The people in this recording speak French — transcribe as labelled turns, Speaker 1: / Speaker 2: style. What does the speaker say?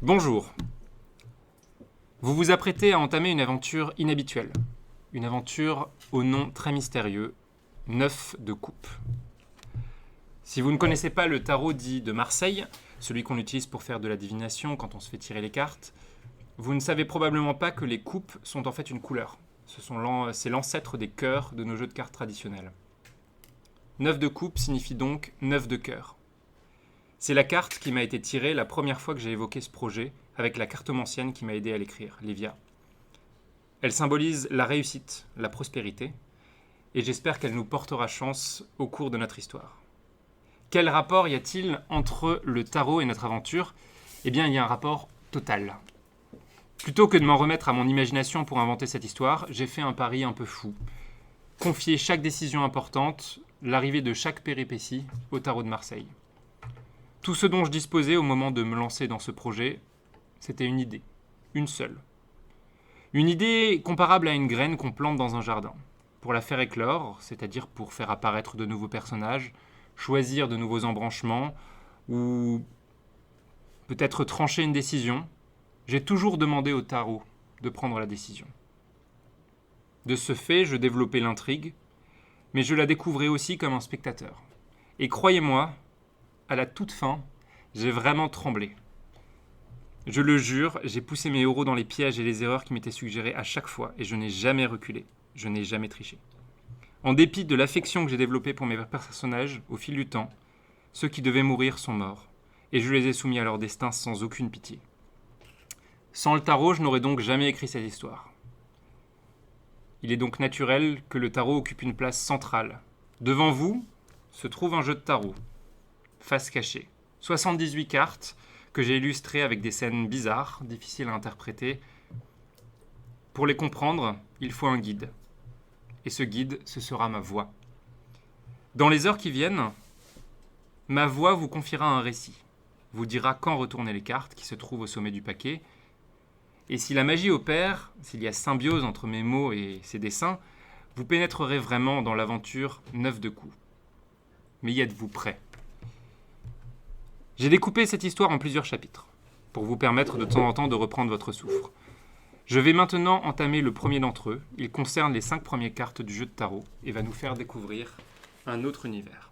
Speaker 1: Bonjour. Vous vous apprêtez à entamer une aventure inhabituelle. Une aventure au nom très mystérieux, 9 de coupe. Si vous ne connaissez pas le tarot dit de Marseille, celui qu'on utilise pour faire de la divination quand on se fait tirer les cartes, vous ne savez probablement pas que les coupes sont en fait une couleur. C'est l'ancêtre des cœurs de nos jeux de cartes traditionnels. 9 de coupe signifie donc 9 de cœur. C'est la carte qui m'a été tirée la première fois que j'ai évoqué ce projet avec la cartomancienne qui m'a aidé à l'écrire, Livia. Elle symbolise la réussite, la prospérité, et j'espère qu'elle nous portera chance au cours de notre histoire. Quel rapport y a-t-il entre le tarot et notre aventure ? Eh bien, il y a un rapport total. Plutôt que de m'en remettre à mon imagination pour inventer cette histoire, j'ai fait un pari un peu fou. Confier chaque décision importante, l'arrivée de chaque péripétie au tarot de Marseille. Tout ce dont je disposais au moment de me lancer dans ce projet, c'était une idée, une seule. Une idée comparable à une graine qu'on plante dans un jardin. Pour la faire éclore, c'est-à-dire pour faire apparaître de nouveaux personnages, choisir de nouveaux embranchements, ou peut-être trancher une décision, j'ai toujours demandé au tarot de prendre la décision. De ce fait, je développais l'intrigue, mais je la découvrais aussi comme un spectateur. Et croyez-moi, à la toute fin, j'ai vraiment tremblé. Je le jure, j'ai poussé mes euros dans les pièges et les erreurs qui m'étaient suggérés à chaque fois, et je n'ai jamais reculé, je n'ai jamais triché. En dépit de l'affection que j'ai développée pour mes personnages, au fil du temps, ceux qui devaient mourir sont morts, et je les ai soumis à leur destin sans aucune pitié. Sans le tarot, je n'aurais donc jamais écrit cette histoire. Il est donc naturel que le tarot occupe une place centrale. Devant vous se trouve un jeu de tarot, face cachée. 78 cartes que j'ai illustrées avec des scènes bizarres, difficiles à interpréter. Pour les comprendre, il faut un guide. Et ce guide, ce sera ma voix. Dans les heures qui viennent, ma voix vous confiera un récit, vous dira quand retourner les cartes qui se trouvent au sommet du paquet. Et si la magie opère, s'il y a symbiose entre mes mots et ces dessins, vous pénétrerez vraiment dans l'aventure 9 de coups. Mais y êtes-vous prêts ? J'ai découpé cette histoire en plusieurs chapitres, pour vous permettre de temps en temps de reprendre votre souffle. Je vais maintenant entamer le premier d'entre eux. Il concerne les 5 premières cartes du jeu de tarot et va nous faire découvrir un autre univers.